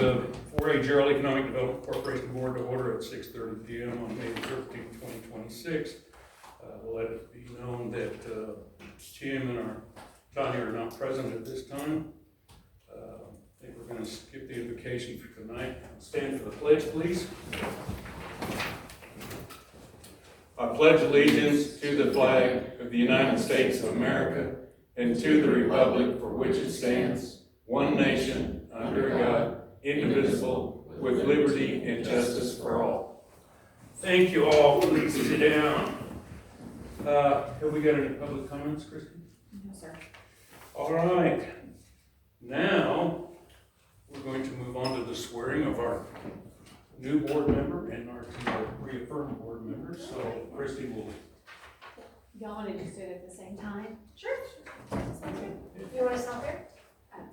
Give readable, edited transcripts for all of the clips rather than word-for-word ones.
4A Jarrell Economic Development Corporation Board to order at 6:30 p.m. on May 13, 2026. Let it be known that Tim and our Tanya are not present at this time. I think we're going to skip the invocation for tonight. Stand for the pledge, please. I pledge allegiance to the flag of the United States of America and to the republic for which it stands, one nation, under God, indivisible, with liberty and justice for all. Thank you all. Please sit down. Have we got any public comments, Christy? No, sir. All right. Now, we're going to move on to the swearing of our new board member and our two reaffirmed board members. So, Christy will. Y'all want to just do it at the same time? Sure. Sounds good. You want to stop there?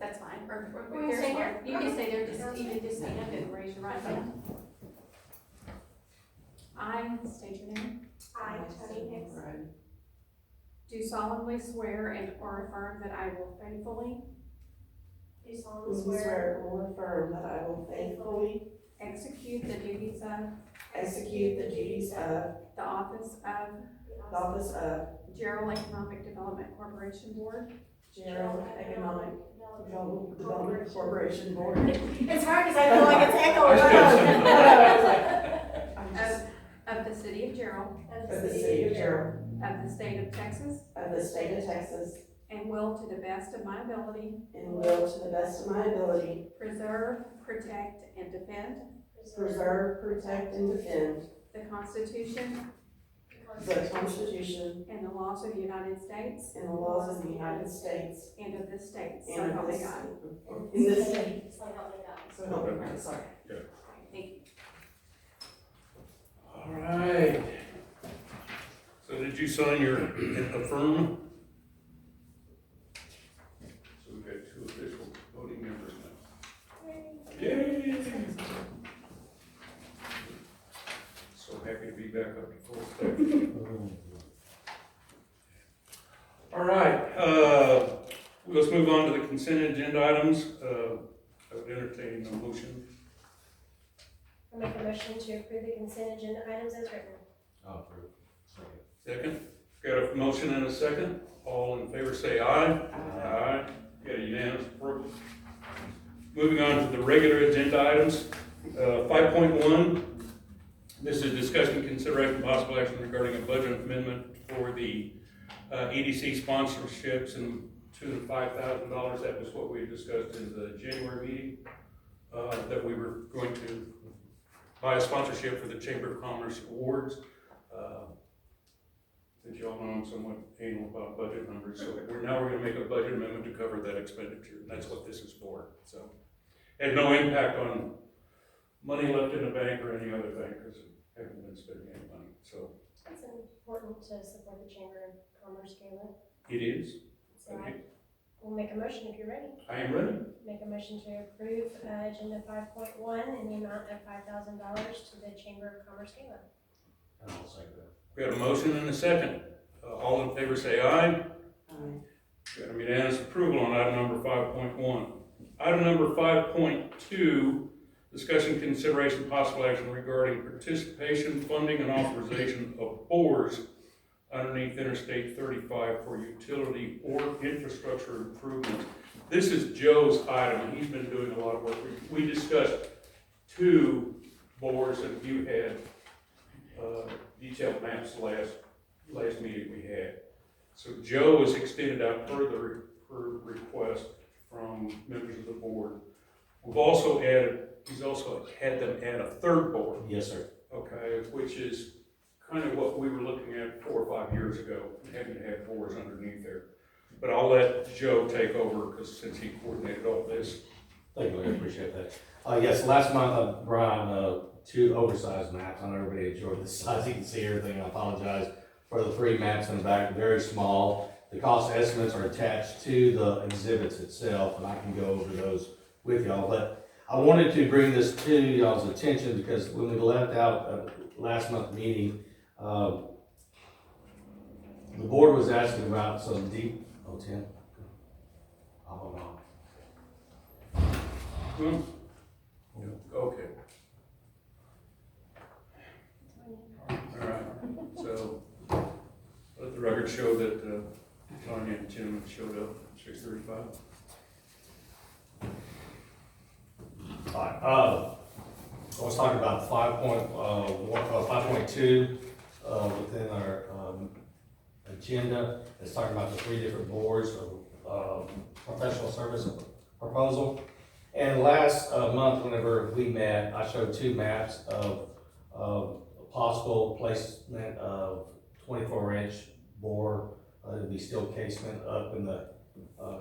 That's fine. Or We can there's stay one. here. You can stay there, just stand up and raise your right hand. I state your name. I, Tony Hicks, Do solemnly swear and or affirm that I will faithfully do solemnly swear or affirm that I will faithfully execute the duties of execute the duties of the office of the office of Jarrell Economic Development Corporation Board Jarrell Economic Development Corporation Board It's hard because I feel like it's echoing. of the city of Jarrell, of the city of Jarrell, of the state of Texas, of the state of Texas, and will to the best of my ability and will to the best of my ability preserve, protect, and defend preserve, protect, and defend the Constitution the Constitution and the laws of the United States and the laws of the United States and of this state. So and help of me this God. in this state. So help me God. So help me God. Sorry. Thank you. All right. So did you sign your affirm? So we've got two official voting members now. Yay! So happy to be back up to full staff. All right, let's move on to the consent agenda items. I would entertain a motion. I make a motion to approve the consent agenda items as written. I'll approve. Second. Got a motion and a second. All in favor say aye. Aye. Got a unanimous approval. Moving on to the regular agenda items. 5.1. This is discussion, consideration, possible action regarding a budget amendment for the EDC sponsorships and to the $5,000. That was what we discussed in the January meeting. That we were going to buy a sponsorship for the Chamber of Commerce Awards. Since y'all know I'm somewhat anal about budget numbers, so we're gonna make a budget amendment to cover that expenditure, and that's what this is for, so. Had no impact on money left in the bank or any other thing, because I haven't been spending any money, so. It's important to support the Chamber of Commerce Gala. It is. So I will make a motion if you're ready. I am ready. Make a motion to approve agenda 5.1 in the amount of $5,000 to the Chamber of Commerce Gala. And I'll second that. We got a motion and a second. All in favor say aye. Aye. Got a unanimous approval on item number 5.1. Item number 5.2, discussion, consideration, possible action regarding participation, funding, and authorization of bores underneath Interstate 35 for utility or infrastructure improvements. This is Joe's item, and he's been doing a lot of work. We discussed two bores that you had detailed maps last meeting we had. So Joe has extended out further per request from members of the board. We've also he's also had them add a third board, Yes, sir. okay, which is kind of what we were looking at 4 or 5 years ago, having to have boards underneath there. But I'll let Joe take over, because since he coordinated all this. Thank you, I appreciate that. Yes, last month I brought two oversized maps. I know everybody enjoyed the size. You can see everything. I apologize for the 3 maps in the back, very small. The cost estimates are attached to the exhibits itself, and I can go over those with y'all. But I wanted to bring this to y'all's attention because when we left out last month's meeting, the board was asking about some deep, Tim, I'll hold on. Okay. All right, so let the record show that Tanya and Tim showed up at 6:35. Alright, I was talking about 5.2, within our, agenda. It's talking about the 3 different boards of, professional service proposal. And last, month, whenever we met, I showed 2 maps of possible placement of 24-inch bore. It'd be steel casement up in the,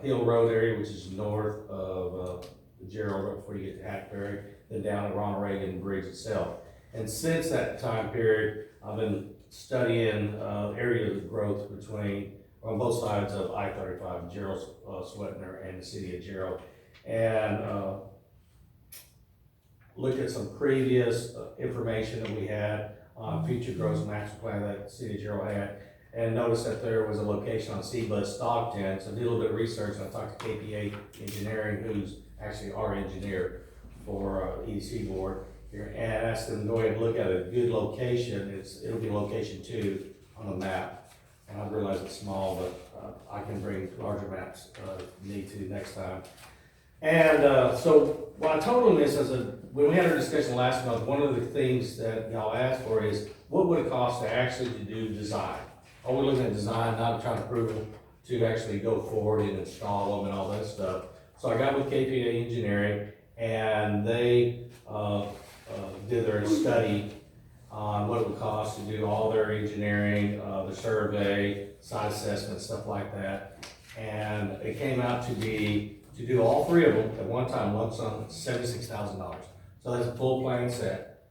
Hill Road area, which is north of, Jarrell, right before you get to Hackberry, then down at Ronald Reagan Bridge itself. And since that time period, I've been studying area of growth on both sides of I-35, Jarrell, Sweatner, and the city of Jarrell. And looked at some previous information that we had on future growth master plan that the city of Jarrell had, and noticed that there was a location on Seabud Stockton. So I did a little bit of research, and I talked to KPA Engineering, who's actually our engineer for EDC board here, and asked them to go ahead and look at a good location. It'll be location 2 on the map, and I realize it's small, but I can bring larger maps if need to next time. And so what I told them is, when we had our discussion last month, one of the things that y'all asked for is, what would it cost to actually do design? Are we looking at design, not trying to prove them, to actually go forward and install them and all that stuff? So I got with KPA Engineering, and they did their study on what it would cost to do all their engineering, the survey, site assessment, stuff like that. And it came out to be, to do all 3 of them at one time, lump sum, $76,000. So that's a full plan set,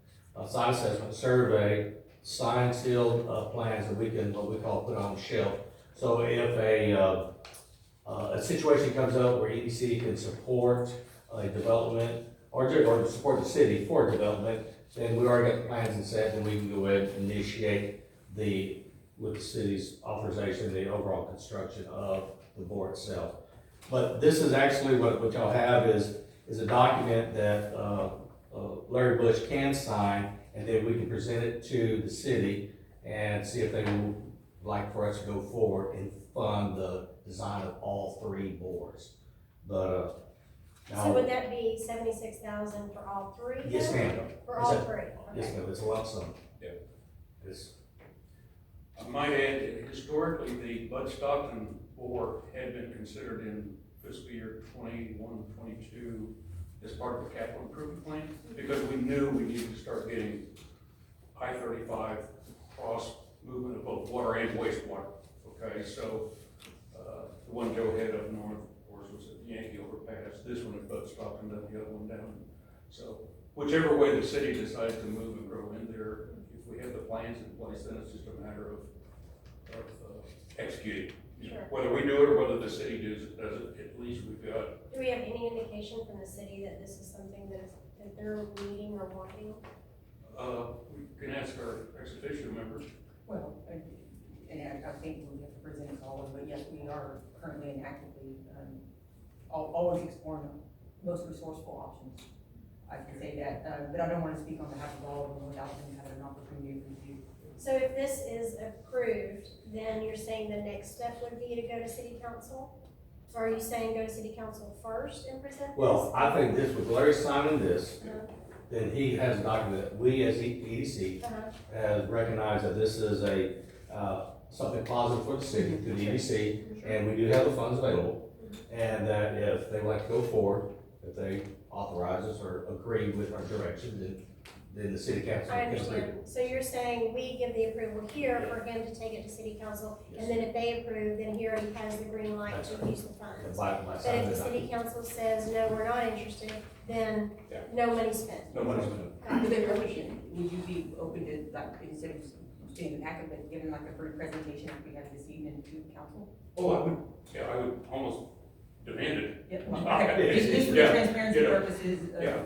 site assessment, survey, signed, sealed plans that we can, what we call, put on the shelf. So if a situation comes up where EDC can support a development, or support the city for development, then we already got the plans and set, and we can go ahead and initiate with the city's authorization, the overall construction of the board itself. But this is actually what y'all have is a document that Larry Bush can sign, and then we can present it to the city and see if they would like for us to go forward and fund the design of all 3 boards. But So would that be 76,000 for all 3? Yes, ma'am. For all 3? Yes, Okay. ma'am, it's a lump sum. Yeah. It's, I might add, historically, the Bud Stockton board had been considered in fiscal year 21-22 as part of the capital improvement plan, because we knew we needed to start getting I-35 cross movement of both water and wastewater. Okay, so the one Joe had up north, of course, was at Yankee overpass. This one at Bud Stockton, then the other one down. So whichever way the city decides to move and grow in there, if we have the plans in place, then it's just a matter of executing. Sure. Whether we do it or whether the city does it, at least we've got. Do we have any indication from the city that this is something that they're needing or wanting? We can ask our ex officio members. Well, and I think we have to present it all, but yes, we are currently and actively, always exploring the most resourceful options. I can say that, but I don't want to speak on behalf of all of them without them having an opportunity to review. So if this is approved, then you're saying the next step would be to go to city council? Or are you saying go to city council first and present this? well, I think this, with Larry signing this, Uh-huh. then he has a document that we as EDC Uh-huh. has recognized that this is something positive for the city, through the EDC, and we do have the funds available. And that if they would like to go forward, if they authorize us or agree with our direction, then the city council I can agree. understand. So you're saying we give the approval here for him to take it to city council, and then if they approve, then he already has the green light That's to right. use the funds. By But signing if the the city document. council says, no, we're not interested, then Yeah. no money spent. No money's been. But then would you be open to, like, instead of staying in the packet, but giving like a brief presentation like we had this evening to council? Oh, I would almost demand it. Yeah, Okay. just for Yeah, transparency yeah. purposes. Yeah.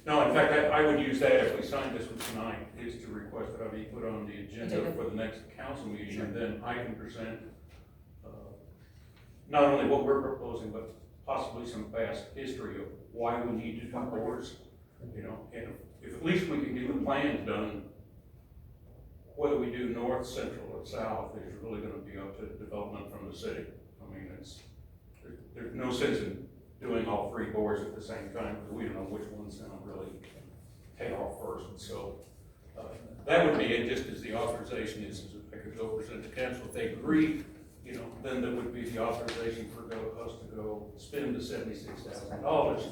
No, in fact, I would use that if we signed this one tonight, is to request that I be put on the agenda for the next council meeting, and then I can present not only what we're proposing, but possibly some past history of why we need to do boards. You know, least we can get the plans done. Whether we do north, central, or south is really gonna be up to development from the city. I mean, there's no sense in doing all three boards at the same time, because we don't know which one's gonna really take off first, and so, that would be it, just as the authorization is if I could go present to council, if they agree, you know, then there would be the authorization for us to go spend the $76,000,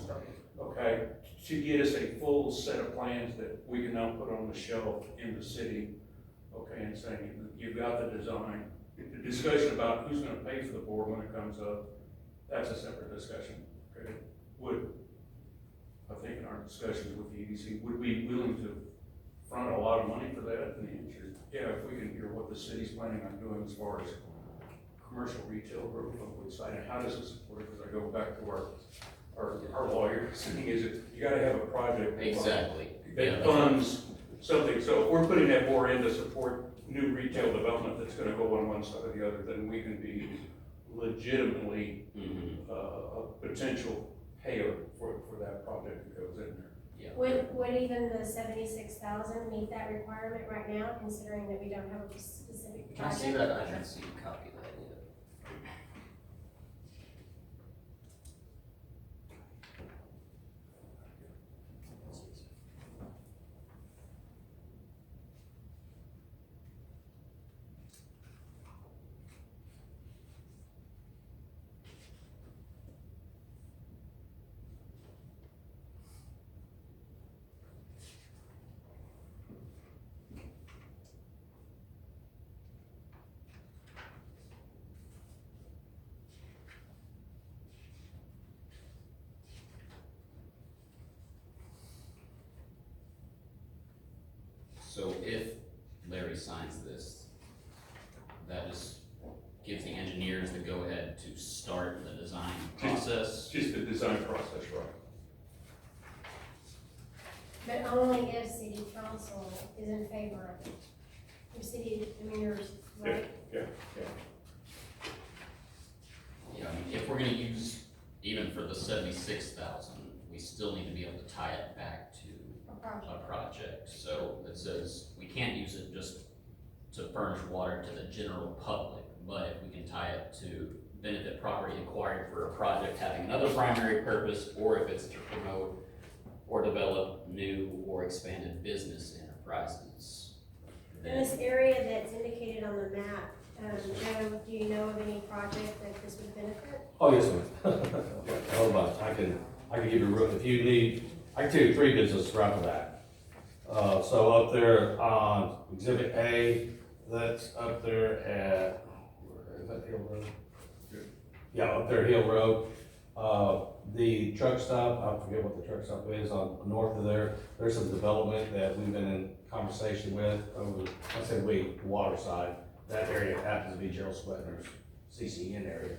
okay, to get us a full set of plans that we can now put on the shelf in the city, okay, and saying, you've got the design. The discussion about who's gonna pay for the board when it comes up, that's a separate discussion, okay? I think in our discussions with the EDC, would we be willing to front a lot of money for that? And the answer is, yeah, if we can hear what the city's planning on doing as far as commercial retail growth on which side, and how does it support it? Because I go back to our lawyer saying, is it, you gotta have a project. Exactly. That funds something, so if we're putting that more in to support new retail development that's gonna go on one side or the other, then we can be legitimately, a potential payer for that project that goes in there. Would even the 76,000 meet that requirement right now, considering that we don't have a specific Can I project? see that? I haven't seen a copy of that yet. So if Larry signs this, that just gives the engineers the go-ahead to start the design process? Just the design process, right? But only if city council is in favor of it. If city, I mean, yours, right? Yeah. Yeah, I mean, if we're gonna use, even for the 76,000, we still need to be able to tie it back to A project. a project. So it says, we can't use it just to furnish water to the general public, but if we can tie it to benefit property acquired for a project having another primary purpose, or if it's to promote or develop new or expanded business enterprises. In this area that's indicated on the map, Joe, do you know of any project that this would benefit? Oh, yes, ma'am. A whole bunch. I can give you, if you need, I can tell you 3 businesses right off the bat. So up there on Exhibit A, that's up there at, where is that, Hill Road? Yeah, up there, Hill Road. The truck stop, I forget what the truck stop is, on north of there, there's some development that we've been in conversation with over, I said we, the water side. That area happens to be Jarrell Sweatner's CCN area.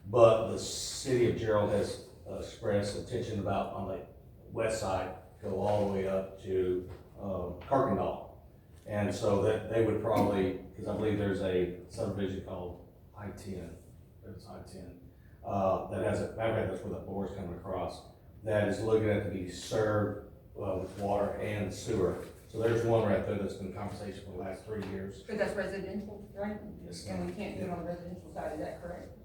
But the city of Jarrell has expressed intention about on the west side, go all the way up to Kirkendall. And so that they would probably, because I believe there's a subdivision called I-10, it's I-10, that has a, matter of fact, that's where the bore's coming across, that is looking at to be served with water and sewer. So there's one right there that's been in conversation for the last 3 years. But that's residential, right? Yes, And we can't do it on the residential side, is that correct?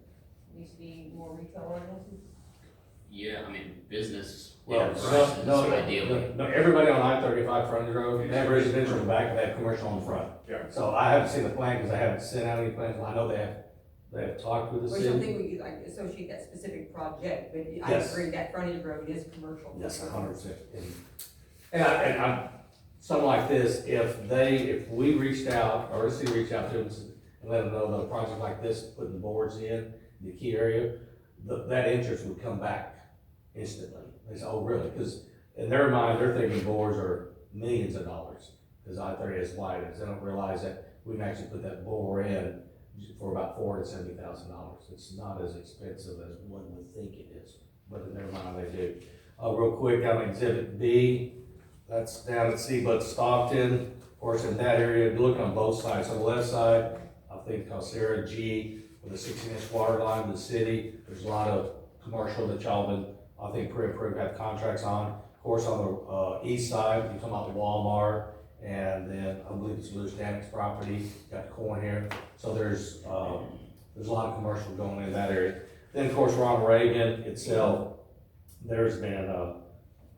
Needs to be more retail oriented? Yeah, I mean, business Well, enterprises, ideally. no, everybody on I-35 frontage road, they have residential in the back, they have commercial on the front. Yeah. So I haven't seen the plan, because I haven't sent out any plans, I know they have talked with the Or city. something we could like associate that specific project, but I Yes. agree, that frontage road is commercial. Yes, 100%. And I'm, something like this, if we reached out, or the city reached out to them and let them know that a project like this, putting the boards in the key area, that interest would come back instantly. They say, oh, really? Because in their mind, they're thinking boards are millions of dollars, because I-30 is wide, as they don't realize that we can actually put that bore in for about $470,000. It's not as expensive as one would think it is, but in their mind, they do. Real quick, on Exhibit B, that's down at Seabud Stockton, of course, in that area, you're looking on both sides. On the left side, I think Calcera G, with a 16-inch water line to the city. There's a lot of commercial that y'all been, I think, pre-approved, have contracts on. Of course, on the, east side, you're talking about the Walmart, and then I believe it's Louis Danik's property, got the corn here. So there's a lot of commercial going in that area. Then, of course, Ronald Reagan itself, there's been,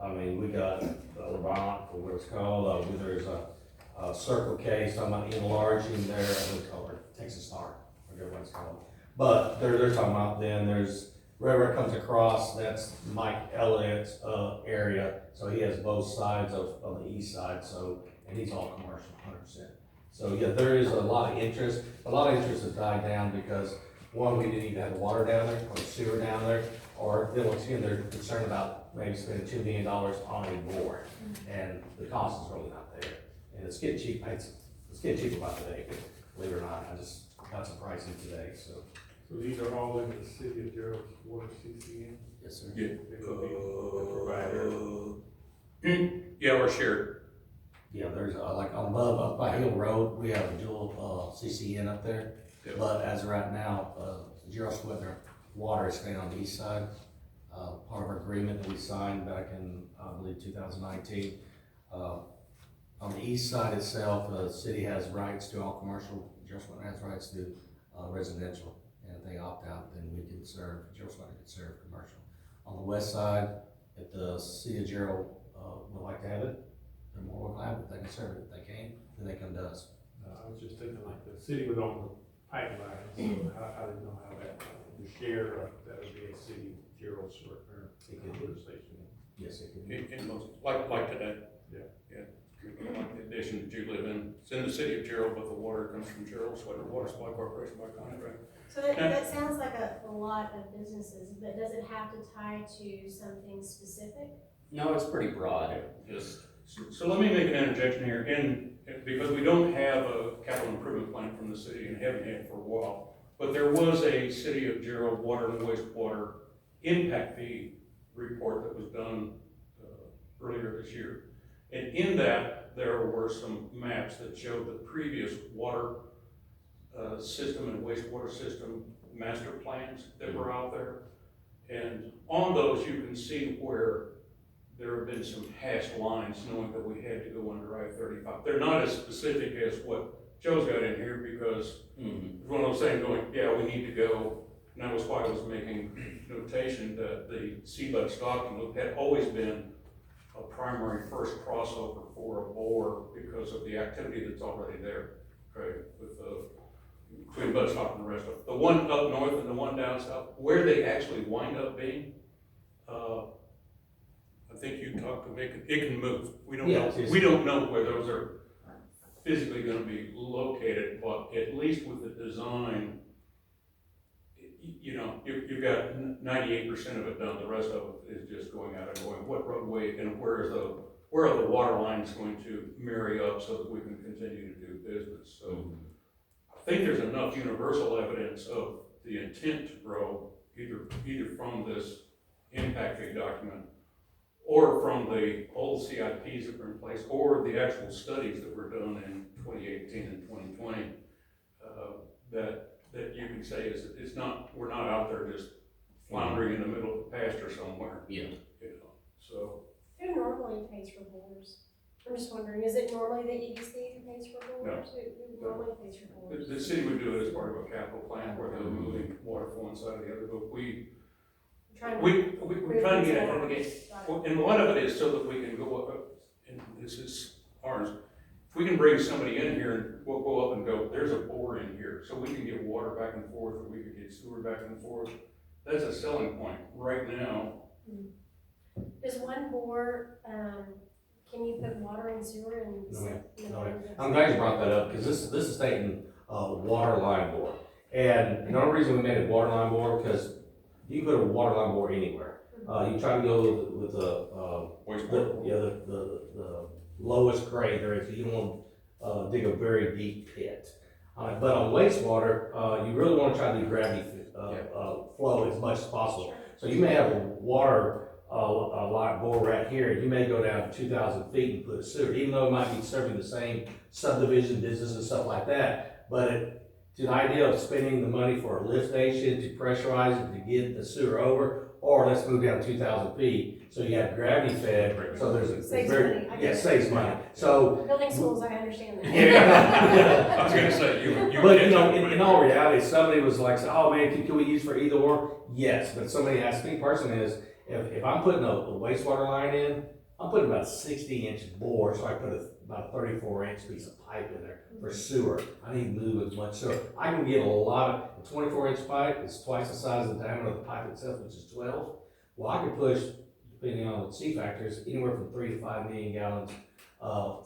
we got Levant, or what it's called, there's a Circle K, talking about enlarging their, what it's called, Texas Star, whatever it's called. But they're talking about, then there's, wherever it comes across, that's Mike Elliott's, area, so he has both sides of the east side, so, and he's all commercial, 100%. So, yeah, there is a lot of interest. A lot of interest has died down because, one, we didn't even have the water down there, or sewer down there, or then once again, they're concerned about maybe spending $2 million on a board, and the cost is really not there. And it's getting cheap, it's getting cheaper by the day, believe it or not. I just got some pricing today, so. So these are all in the city of Jarrell's water CCN? Yes, sir. Yeah. They will be the provider. Yeah, we're shared. Yeah, there's, like above, up by Hill Road, we have a dual, CCN up there. Yeah. But as of right now, Jarrell Sweat, their water is staying on the east side. Part of our agreement that we signed back in, I believe, 2019. On the east side itself, the city has rights to all commercial, Jarrell Sweat has rights to, residential. And if they opt out, then we can serve, Jarrell Sweat can serve commercial. On the west side, if the city of Jarrell, would like to have it, they're more welcome to have it, they can serve it. If they can't, then they come to us. I was just thinking like the city would own the pipeline, so I didn't know how that, the share, that would be a city Jarrell sort or It could lift station. Yes, it can be. In most, like today. Yeah. Yeah. Like the addition that you live in, it's in the city of Jarrell, but the water comes from Jarrell Sweater Water Supply Corporation by contract. So that sounds like a lot of businesses, but does it have to tie to something specific? No, it's pretty broad, just, So let me make an interjection here, because we don't have a capital improvement plan from the city and haven't had for a while, but there was a city of Jarrell water and wastewater impact fee report that was done earlier this year. And in that, there were some maps that showed the previous water system and wastewater system master plans that were out there. And on those, you can see where there have been some hashed lines knowing that we had to go under I-35. They're not as specific as what Joe's got in here because one of those saying going, yeah, we need to go. And that was why I was making notation that the Seabud Stockton loop had always been a primary first crossover for a bore because of the activity that's already there, okay, with between Bud Stockton and the rest of it. The one up north and the one down south, where they actually wind up being, I think you talked to Mick, it can move. We don't know. We don't know where those are physically going to be located, but at least with the design, you know, you've got 98% of it done. The rest of it is just going out and going, what roadway and where are the water lines going to marry up so that we can continue to do business. So I think there's enough universal evidence of the intent to grow either from this impact fee document or from the old CIPs that were in place, or the actual studies that were done in 2018 and 2020, that you can say is, it's not, we're not out there just floundering in the middle of the pasture somewhere. yeah. You know, so. Who normally pays for bores? I'm just wondering, is it normally the EDC who pays for bores? Who normally pays for bores? The city would do it as part of a capital plan where they're moving water from one side to the other, but we're trying to get ahead of the game. Well, and a lot of it is so that we can go up, and this is ours, if we can bring somebody in here and we'll go up and go, there's a bore in here, so we can get water back and forth, or we could get sewer back and forth. That's a selling point. Right now, Does one bore, can you put water and sewer and? No, I'm glad you brought that up, because this is stating, water line bore. And the only reason we made it water line bore, because you can put a water line bore anywhere. You try to go with wastewater. the lowest grade there is, you don't want to dig a very deep pit. But on wastewater, you really want to try to do gravity flow as much as possible. So you may have a water line bore right here, you may go down 2,000 feet and put a sewer, even though it might be serving the same subdivision business and stuff like that. But to the idea of spending the money for a lift station to pressurize it to get the sewer over, or let's move down 2,000 feet, so you have gravity fed, so there's a. Saves very- money, I get Yeah, it. saves money, so. Building schools, I understand that. Yeah. I was gonna say, you. But, you know, in all reality, somebody was like, oh man, can we use for either or? Yes, but somebody asked me personally is, if I'm putting a wastewater line in, I'm putting about a 60-inch bore, so I put about a 34-inch piece of pipe in there for sewer. I need to move as much sewer. I can get a lot of, a 24-inch pipe is twice the size of the diameter of the pipe itself, which is 12. Well, I can push, depending on the C factors, anywhere from 3 to 5 million gallons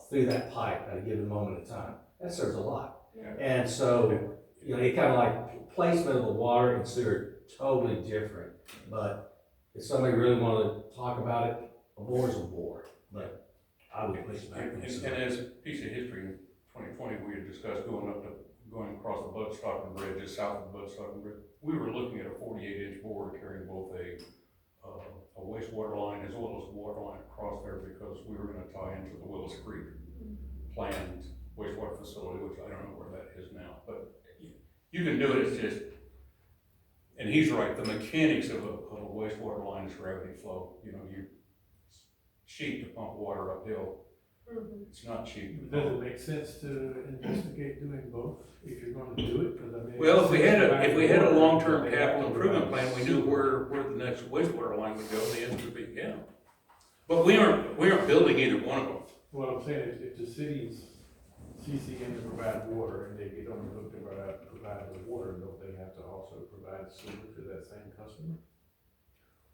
through that pipe at a given moment in time. That serves a lot. Yeah. And so, you know, it kind of like placement of the water and sewer, totally different. But if somebody really wanted to talk about it, a bore is a bore. But I would push back. And as a piece of history, in 2020, we had discussed going across the Budstocking Bridge, just south of the Budstocking Bridge. We were looking at a 48-inch bore carrying both a wastewater line as well as a water line across there because we were gonna tie into the Willis Creek planned wastewater facility, which I don't know where that is now, but you can do it, it's just, and he's right, the mechanics of a wastewater line is gravity flow. You know, it's cheap to pump water uphill. Mhm. It's not cheap. Does it make sense to investigate doing both if you're gonna do it? 'Cause I mean. Well, if we had a long-term capital improvement plan, we knew where the next wastewater line would go, the answer would be yeah. But we aren't building either one of them. What I'm saying is, if the city's CCN to provide water, and they get on the hook to provide the water, don't they have to also provide sewer to that same customer?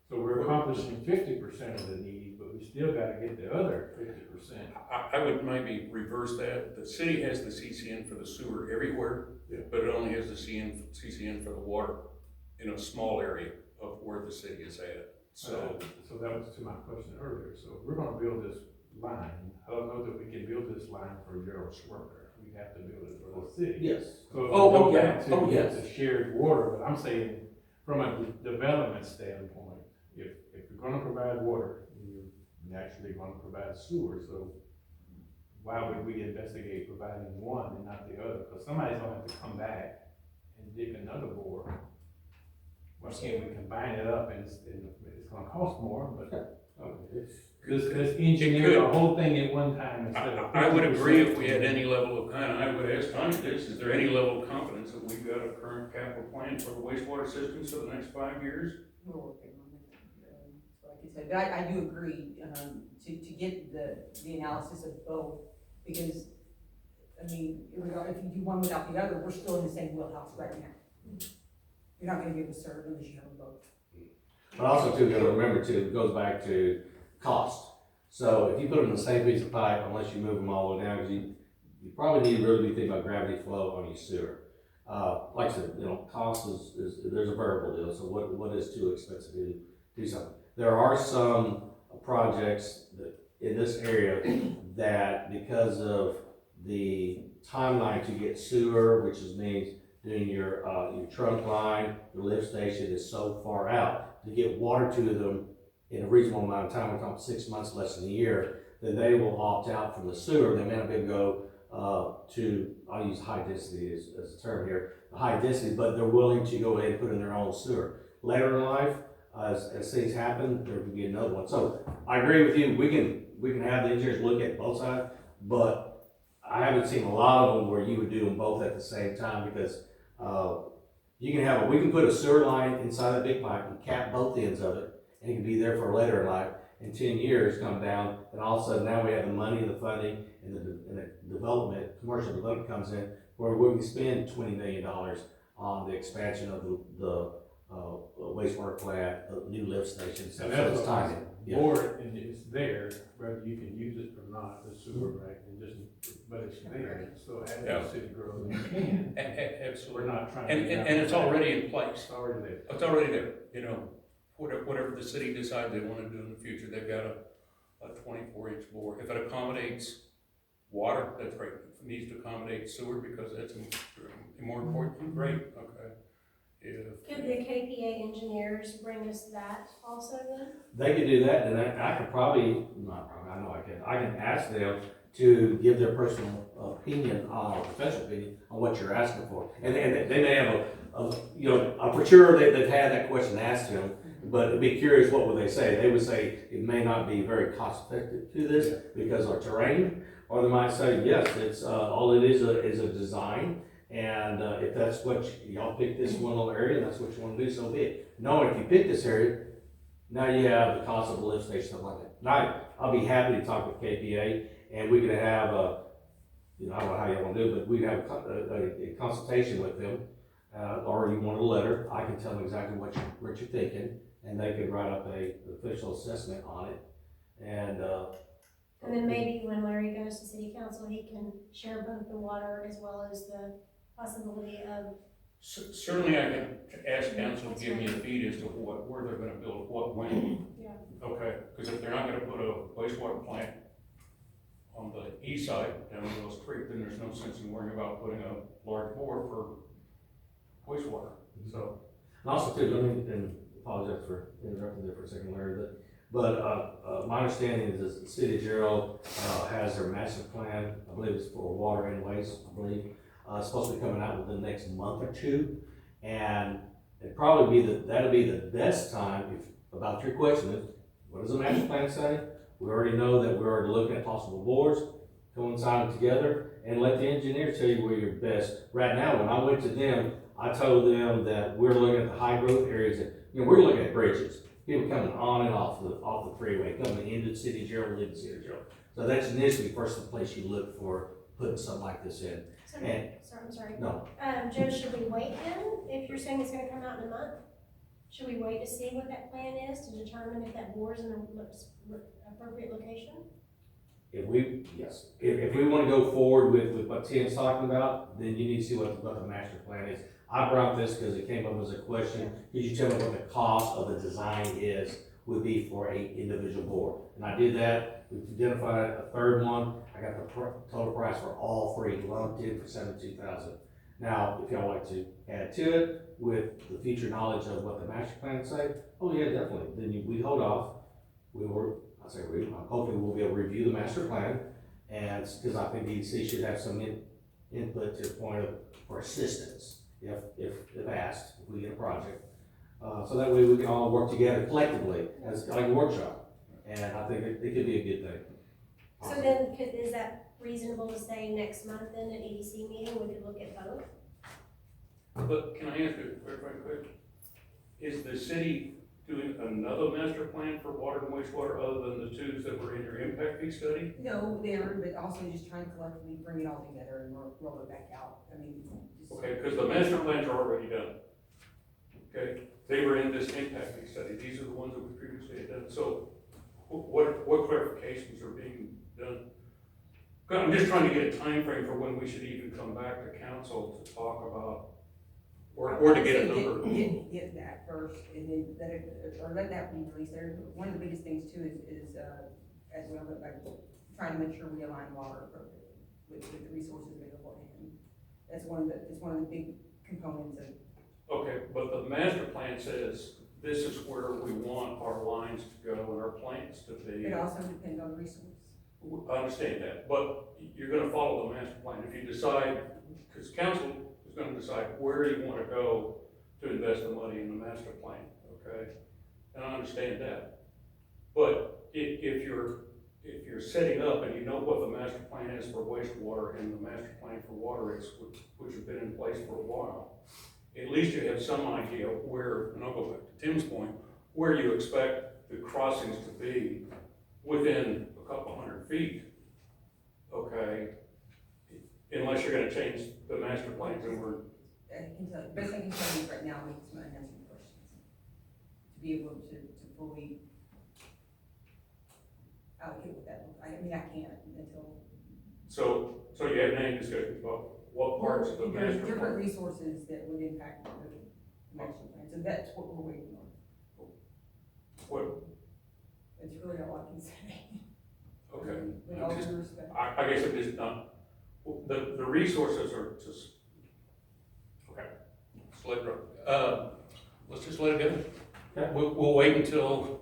So we're accomplishing 50% of the need, but we still gotta get the other 50%. I would maybe reverse that. The city has the CCN for the sewer everywhere, Yeah. but it only has the CCN for the water in a small area of where the city is at. So, So that was to my question earlier, so if we're gonna build this line, I don't know that we can build this line for Jarrell Swerker, we have to build it for the city. Yes. So if we Oh, go yeah. back to Oh, yes. the shared water, but I'm saying, from a development standpoint, if you're gonna provide water, you're naturally gonna provide sewer, so why would we investigate providing one and not the other? Because somebody's gonna have to come back and dig another bore. Well, can we combine it up and it's gonna cost more, but let's engineer the whole thing at one time instead of. I would agree if we 50%. had any level of, and I would ask Tony this, is there any level of confidence that we've got a current capital plan for the wastewater systems for the next 5 years? We're working on it. So like you said, but I do agree, to get the analysis of both, because, I mean, if you do one without the other, we're still in the same wheelhouse right now. You're not gonna be able to serve unless you have them both. But also too, you gotta remember too, it goes back to cost. So if you put them in the same piece of pipe, unless you move them all the way down, 'cause you probably need to really be thinking about gravity flow on your sewer. Like I said, you know, cost is there's a variable deal, so what is too expensive to do something? There are some projects that, in this area, that because of the timeline to get sewer, which means doing your trunk line, your lift station is so far out, to get water to them in a reasonable amount of time, we're talking 6 months, less than a year, then they will opt out from the sewer. They may not be able to go to, I'll use high density as a term here, high density, but they're willing to go ahead and put in their own sewer. Later in life, as things happen, there could be another one. So I agree with you, we can have the engineers look at both sides, but I haven't seen a lot of them where you would do them both at the same time, because we can put a sewer line inside that big pipe and cap both ends of it, and it can be there for later in life. In 10 years, come down, and all of a sudden now we have the money, the funding, and the development, commercial development comes in, where we can spend $20 million on the expansion of the wastewater plant, the new lift station, so And it's that's timing. Yeah. Board, and it's there, whether you can use it or not, the sewer, right, and but it's there, so as Yeah. the city grows, you can. We're Absolutely. not trying. And it's already in place. It's already there. It's already there, you know, whatever the city decides they wanna do in the future, they've got a 24-inch bore. If it accommodates water, that's great. If it needs to accommodate sewer, because that's more important, great, okay. Could the KPA engineers bring us that also then? They could do that, and I could I can ask them to give their personal opinion, professional opinion on what you're asking for. And they may have I'm for sure they've had that question asked to them, But it'd be curious, what would they say? They would say it may not be very cost effective to this because of terrain, or they might say, yes, it's, all it is a design. And, if that's what, y'all pick this one little area, and that's what you wanna do, so be it. Knowing if you pick this area, now you have the cost of a lift station, stuff like that. Now, I'll be happy to talk with KPA, and we could have a, I don't know how you wanna do it, but we could have a consultation with them. Or you want a letter, I can tell them exactly what you're thinking, and they could write up an official assessment on it, and, And then maybe when Larry goes to city council, he can share both the water as well as the possibility of. Certainly, I can ask council to give me a feed as to where they're gonna build, what, when. Yeah. Okay, because if they're not gonna put a wastewater plant on the east side down in Willis Creek, then there's no sense in worrying about putting a large bore for wastewater, so. and also too, let me, and apologize for interrupting there for a second, Larry, but my understanding is that the city of Jarrell, has their master plan, I believe it's for water and waste, I believe. It's supposed to be coming out within the next month or two, and it'd probably be that'll be the best time, if, about your question, is, what does the master plan say? We already know that we're already looking at possible boards, coincide together, and let the engineers tell you where you're best. Right now, when I went to them, I told them that we're looking at the high growth areas, that, we're looking at bridges. People coming on and off the freeway, coming into the city of Jarrell, leaving the city of Jarrell. So that's initially first the place you look for putting something like this in. So, And- I'm sorry. No, Joe, should we wait then, if you're saying it's gonna come out in a month? Should we wait to see what that plan is to determine if that bore's in an appropriate location? if we wanna go forward with what Tim's talking about, then you need to see what the master plan is. I brought this because it came up as a question, could you tell me what the cost of the design would be for a individual board? And I did that, we identified a third one, I got the total price for all three, lumped in for $72,000. Now, if y'all like to add to it with the future knowledge of what the master plan say, oh yeah, definitely, then we hold off. Hopefully we'll be able to review the master plan, and, because I think EDC should have some input to the point of, for assistance, if asked, if we get a project. So that way we can all work together collectively as like a workshop, and I think it could be a good thing. So then, is that reasonable to say next month then at EDC meeting, we could look at both? But can I ask you a quick, is the city doing another master plan for water and wastewater other than the two that were in your impact fee study? No, there, but also just trying to collectively bring it all together and roll it back out. I mean, just. Okay, because the master plans are already done. Okay, they were in this impact fee study, these are the ones that we previously had done, so what clarifications are being done? I'm just trying to get a time frame for when we should even come back to council to talk about, or to get a number. Get that first, and then let that be released there. One of the biggest things too is as well, like, trying to make sure we align water appropriately with the resources available at hand. It's one of the big components of. Okay, but the master plan says this is where we want our lines to go and our plants to be. It also depends on the resource. I understand that, but you're gonna follow the master plan. If you decide, because council is gonna decide where you wanna go to invest the money in the master plan, okay? And I understand that. But if you're setting up and you know what the master plan is for wastewater and the master plan for water is, which have been in place for a while, at least you have some idea where, and I'll go back to Tim's point, where you expect the crossings to be within a couple hundred feet, okay? Unless you're gonna change the master plans, and we're, I can tell you, best I can tell you right now, is some unanswered questions. To be able to fully allocate what that looks, I mean, I can't until. so you have any discussions about what parts of the There's master different plan? resources that would impact the master plan, so that's what we're waiting on. What, That's really all I can say. okay, With all due respect. I guess I'm just not, the resources are just, okay, let's just let it go. We'll wait until,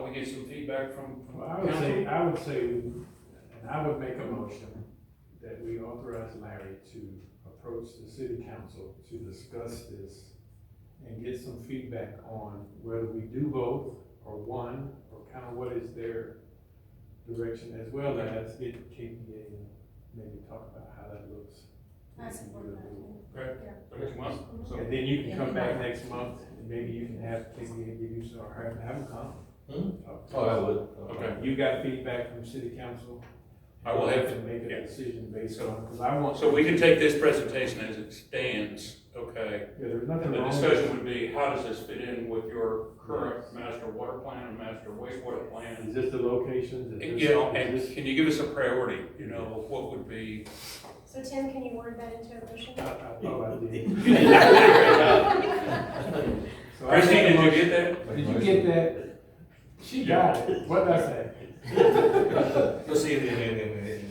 we get some feedback from Well, I council. would say, and I would make a motion that we authorize Larry to approach the city council to discuss this and get some feedback on whether we do both or one, or kind of what is their direction, as well as get KPA and maybe talk about how that looks. I support that. Okay, so next month, so, And then you can come back next month, and maybe you can have KPA give you some, or have them come. Oh, I would. okay. You got feedback from city council? I will have- And make yeah. a decision based on, because I want. So we can take this presentation as it stands, okay? Yeah, there's nothing And the wrong with discussion it. would be, how does this fit in with your current master water plan and master wastewater plan? Is this the locations? Is this- You know, is and this- can you give us a priority, you know, what would be? So Tim, can you word that into a motion? I thought I did. So I Christine, make a did you motion- get that? Did you get that? She got it. What did I say? You'll see it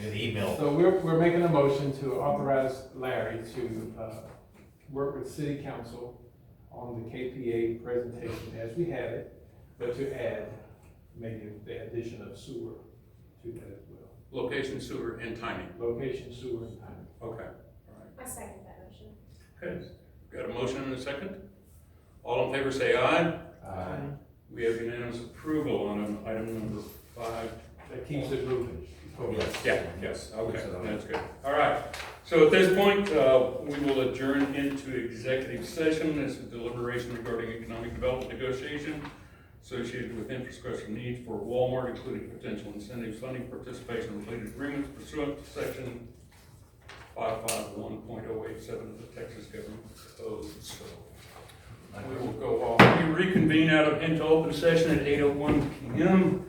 in the email. So we're making a motion to authorize Larry to, work with city council on the KPA presentation as we have it, but to add maybe the addition of sewer to that as well. Location, sewer, and timing. Location, sewer, and timing. Okay, all I second that motion. right. Okay, got a motion and a second? All in favor say aye. We have unanimous approval on item number 5. That keeps it moving. Yes, okay, that's good. All right, so at this point, we will adjourn into executive session as a deliberation regarding economic development negotiation associated with infrastructure needs for Walmart, including potential incentives, funding, participation, and related agreements pursuant to section 551.087 of the Texas Government Code. So we will go off. We reconvene into open session at 8:01 p.m.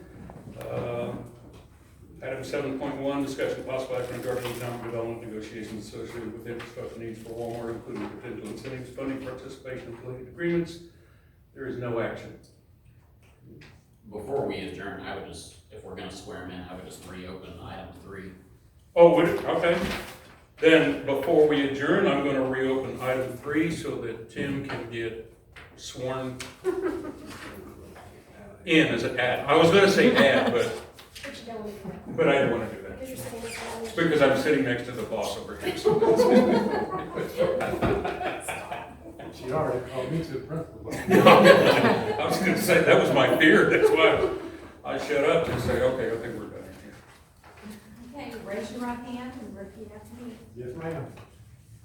Item 7.1, discussion of possible action regarding economic development negotiations associated with infrastructure needs for Walmart, including potential incentives, funding, participation, and related agreements. There is no action. Before we adjourn, I would just, if we're gonna swear him in, I would just reopen item 3. Oh, would it? Okay. Then, before we adjourn, I'm gonna reopen item 3 so that Tim can get sworn in as an ad. I was gonna say ad, but But you don't need that, I didn't wanna do that. because you're sitting in front of Because I'm sitting next to the boss over here. She already called me to the principal. I was gonna say, that was my fear, that's why I shut up and say, okay, I think we're done here. Okay, raise your right hand and repeat after me. Yes, ma'am.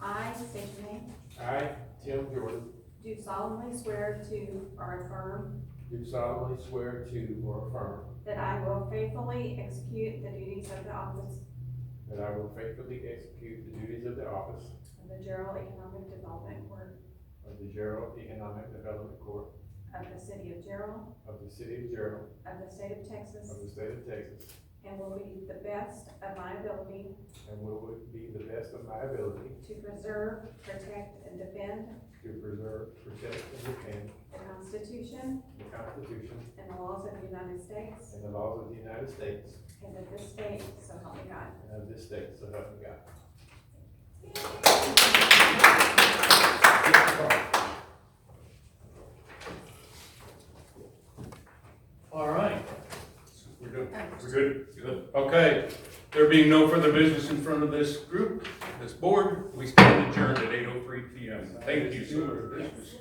I state your name. I, Tim Jordan, Do solemnly swear to or affirm do solemnly swear to or affirm that I will faithfully execute the duties of the office that I will faithfully execute the duties of the office of the Jarrell Economic Development Board of the Jarrell Economic Development Corp. of the city of Jarrell, of the city of Jarrell, of the state of Texas, of the state of Texas, and will be the best of my ability and will be the best of my ability to preserve, protect, and defend to preserve, protect, and defend the Constitution the Constitution and the laws of the United States and the laws of the United States and of this state, so help me God. and of this state, so help me God. All right. We're good. We're good. Good. Okay. There being no further business in front of this group, this board, we stand adjourned at 8:03 p.m. Thank you, sir. This was